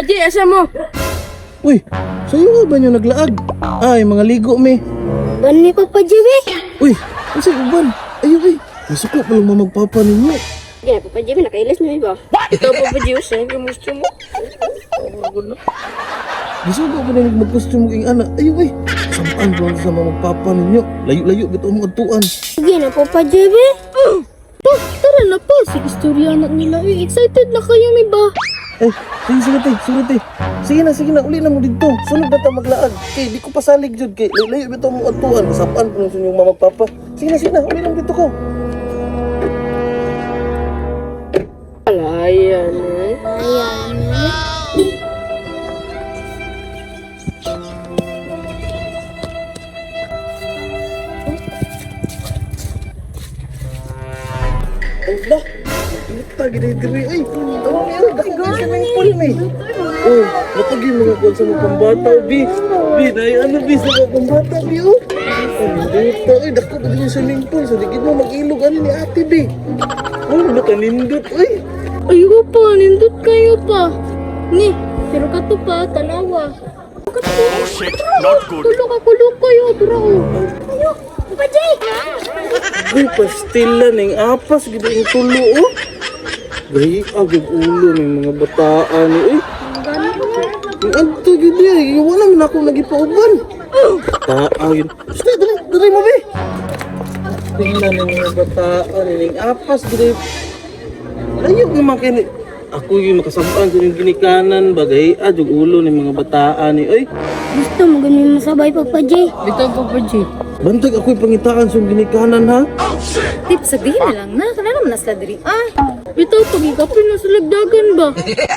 Papaji, asa mo? Uy, sa'yo ba nyo naglaag? Ay, mga ligo me. Ban ni Papa Jimmy. Uy, ang sa'yo uban. Ayaw eh. Nasuko pa lang mamagpapa ninyo. Gaya, Papa Jimmy, nakailas niyo iba. Ito, Papaji, saan ka gusto mo? Gusto ko ba na mag-costume king anak? Ayaw eh. Sampaan ba sa mamagpapa ninyo? Layo-layo bito ang magtuan. Sige na, Papa Jimmy. Pa, tara na pa. Sige, istorya anak nila. Excited na kayo, may ba? Eh, sige. Sige na, uli na mo dito. Sunod na ta maglaag. Kay, di ko pasalig jud kay. Layo bito ang magtuan. Sampaan pa lang sa inyong mamagpapa. Sige na, uli na mo dito ko. Ayan eh. Ayan. Allah, kita gini-gini. Ay, tawag niyo. Dako ka sa mga pool, may. Oh, matagi mga kuwan sa mga pambata, Bi. Bi, dahil ano, Bi, sa mga pambata, Bi, oh. Dito, ay, dako pa din yung swimming pool. So, digid mo mag-ilog, ano ni ate, Bi. Oh, nakanindot, ay. Ayoko pa, nindot kayo pa. Ni, pero kato pa, tanawa. Oh shit, not good. Tulog ako, kayo, turao. Ayo, Papa Jimmy. Uy, pastilan, yung apas, gito yung tulo, oh. Gaya, agad ulo, may mga bataan, eh. Ang agto, gito, eh. Wala man ako nagipauban. Bataan, yun. Basta, dali mo, Bi. Tingnan yung mga bataan, yung apas, gito. Ayaw naman kayo. Ako yung makasabaan sa yung ginikanan, bagay, yung ulo ng mga bataan, eh. Ay, Gusto mo ganun masabay, Papa Jimmy. Ito, Papaji. bantag ako yung pangitaan sa yung ginikanan, ha? Tip, sabihin na lang na. Kana naman nasa diri. Ito, pagigapin na sa lagdagan ba?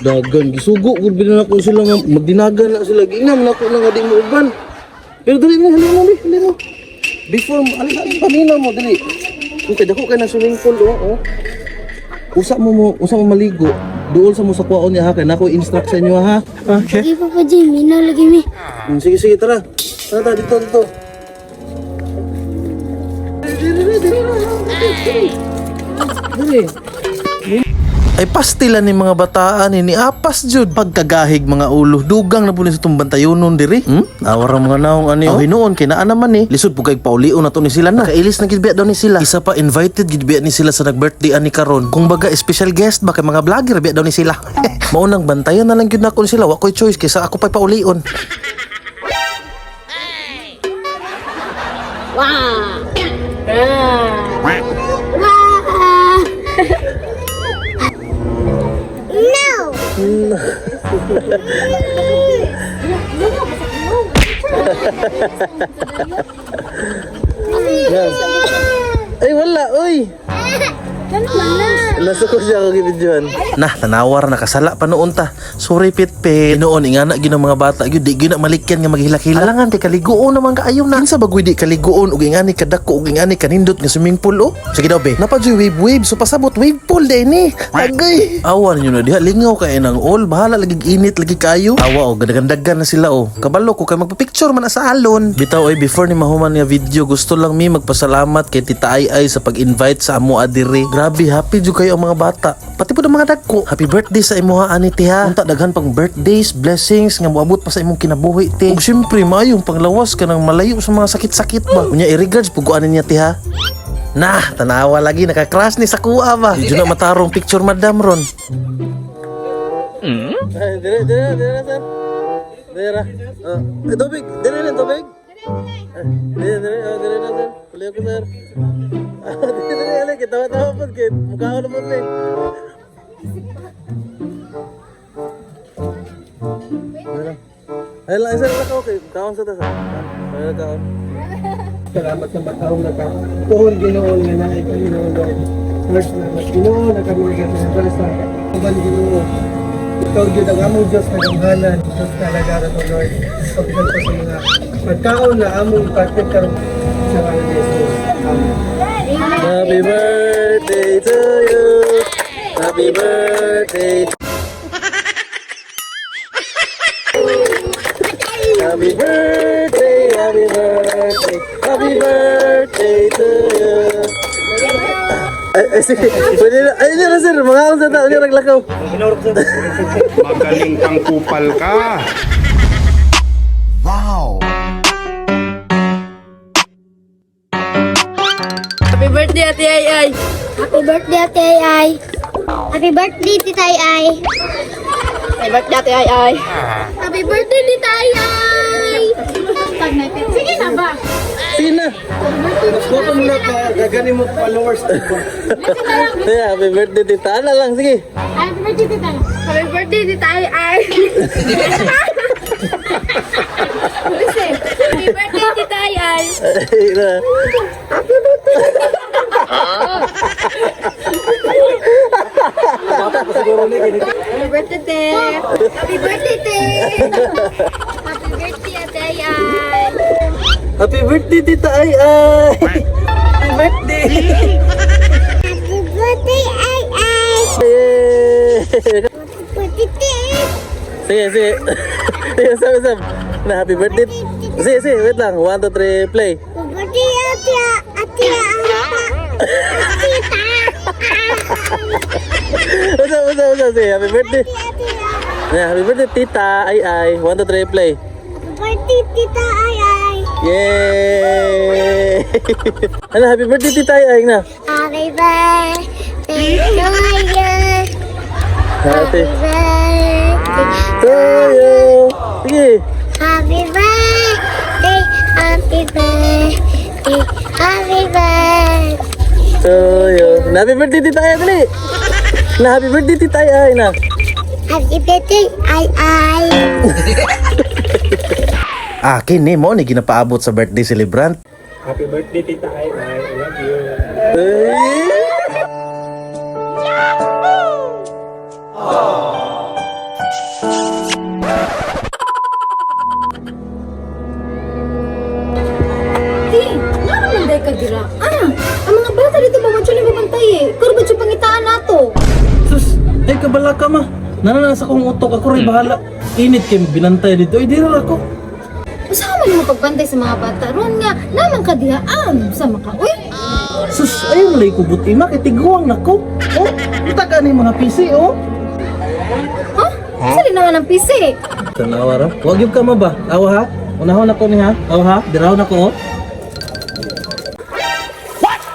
Dagan, gisugo, gud na ako sila nga, magdinagan na sila, ginam na ako na nga di mo uban. Pero dali mo, hali mo. Before, paminaw mo, dali. Kung kaya dako kayo ng swimming pool, oh. Usa mo maligo, doon sa mo sa kwaon niya, ha? Kaya na ako instruct sa inyo, ha? Okay. Sige, Papa Jimmy, na lagi mi. Sige, tara. Tara, dito. Dali. Ay pastilan ni mga bataan ni apas jud pagkagahig mga ulo dugang na puno sa itong bantayunon diri awara mga naong ani oh hinuon kay naa naman ni lisod pugay paulion na to ni sila na kailis na gidbiya daw ni sila isa pa invited gidbiya ni sila sa nag-birthday ani karon kung baga special guest ba kay mga vlogger biya daw ni sila maunang bantayan na lang gyud nako ni sila wa koy choice kaysa ako pa'y paulion. Wow! No! Yan. Ay wala oy. Nasuko siya ako gibidyohan. Nah, tanawar nakasala pa noon ta. Sorry pitpit. Noon ingana gyud ang mga bata gyud di gyud na malikyan nga maghilak-hilak. Alangan kay kaliguon naman kaayo na. Kinsa bagoy di kaliguon ug ingani kadako ug ingani kanindot nga swimming pool oh. Sige daw be. Napadyoy wave so pasabot wave pool day ni. Agay. Awan niyo na diha lingaw kay nang all bahala lagi init lagi kayo. Awa oh gadagandagan na sila oh. Kabalo ko kay magpa-picture man sa alon. Bitaw ay before ni mahuman nga video gusto lang mi magpasalamat kay Tita Ay sa pag-invite sa amo adire. Grabe happy jud kayo ang mga bata. Pati po ang mga dagko. Happy birthday sa imuha ani tiha. Unta daghan pang birthdays, blessings nga moabot pa sa imong kinabuhi ti. Ug syempre maayong panglawas ka nang malayo sa mga sakit-sakit ba. Unya i-regards puguan niya tiha. Nah, tanawa lagi naka-crush ni sa kuha ba. Di na matarong picture madam ron. Dira. Tubig, dira na tubig. Dira na sir. Puli ako sir. Dira kitawa-tawa po kid. Mukha ko naman din. Ay lang isa lang ako kay kaon sa tasa. Ay kaon. Salamat sa bataong nagkatuhon ginoon nga na ikaw ginoon Lord. Lord, salamat ginoon na kami nagkatuhon sa kaban ginoon. Ikaw yun ang among Diyos na ganghanan. Diyos na lagara to Lord. Pagkakal pa sa mga pagkaon na among ipatid karong sa mga Jesus. Amen. Happy birthday to you. Happy birthday. Happy birthday, happy birthday, happy birthday to you. Ay, sige. Pwede na. Ay, na sir. Mga akong sa tao niya naglakaw. Magaling kang kupal ka. Happy birthday, Ate Ay Ay. Happy birthday, Ate Ay Ay. Happy birthday, Tita Ay Ay. Happy birthday, Ate Ay Ay. Happy birthday, Tita Ay Ay. Sige na ba? Sige na. Mas ko muna ka, gaganin mo followers. Yeah, happy birthday, tita. Ano lang, sige. Happy birthday, Tita Ay. Happy birthday, Tita Ay Ay. Happy birthday, Tita Ay Ay. Ay, na. Happy birthday, Te. Happy birthday, Te. Happy birthday, Ate Ay Ay. Happy birthday, tita Ay Ay. Happy birthday. Happy birthday, Ay Ay. Yay. Birthday, Te. Sige, sige. Sige, Sam. Na, happy birthday. Sige, sige, wait lang. 1, 2, 3, play. Happy birthday, Ate Tita. What's up, sige. Happy birthday. Yeah, happy birthday, tita Ay Ay. 1, 2, 3, play. Birthday, Tita Ay Ay. Yay! Ano, happy birthday, tita Ay Ay na. Happy birthday to you. Happy birthday to you. Sige. Happy birthday, happy birthday, happy birthday. To you. Na, happy birthday, tita Ay Ay, dali. Na, happy birthday, tita Ay Ay na. Happy birthday, Ay Ay. Akin mo ni ginapaabot sa birthday celebrant. Happy birthday, Tita Ay Ay. I love you. Di, naman day ka gira. Ang mga bata dito ba siya nababantay eh. Karo ba siya pangitaan nato? Sus, ay kabala ka ma. Nananasa kong utok ako rin bahala. Init kayo binantay dito. Ay, di rin ako. Usaha man mo pagbantay sa mga bata. Ron nga, naman ka diha. Sa maka. Uy, Sus, ayun lay kubot ima. Kitiguang na ko. Oh, itaga ni mga PC, oh. ha? Sali naman ang PC. Tanawa ra. Huwag yung kama ba? Awa ha? Unahon ako ni ha? Awa ha? Diraw na ko, oh.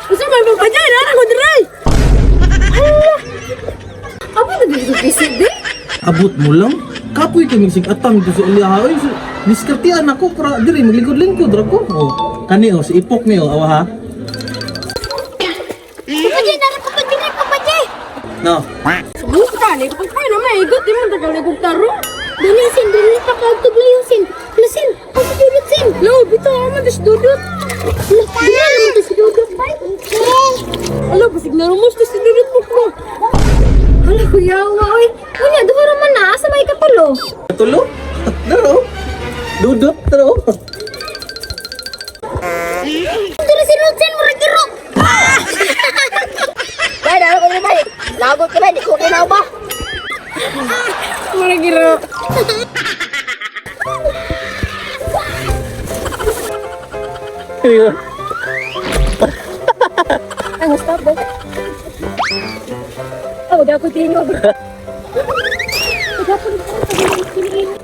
Gusto mo ba dyan? Ano ko diray? Aba na dito PC di? Abot mo lang. Kapoy kami sing atang dito sa uliha. Ay, diskartian ako. Para diri, maglingkod-lingkod ra ko. Oh, kani, oh. Si Ipok ni, oh. Awa ha? Kapatid, narin kapatid. No. Subukan, ikaw pa naman. Igot, di mo tagaligog taro. Dali, Sin. Dali pa kagtuglayo, Sin. Sin. Ang dudut, Sin. Lo, bito naman, tas dudut. Dali naman ito si Dudut, bay. Alo, basig na rumos, tas dudut mo ko. Hala, kuyawa, oy. Unya, duha raman na. Asa may kapulo? Tulo? Daro? Dudot, daro? Turo si Rutsen, murag-iro. Bay, dalo ko rin, bay. Lagot ka, bay. Di ko kinaw ba? Mura giro. Iya. Ang stop, bay. Oh, udah aku tinggal. Udah aku tinggal.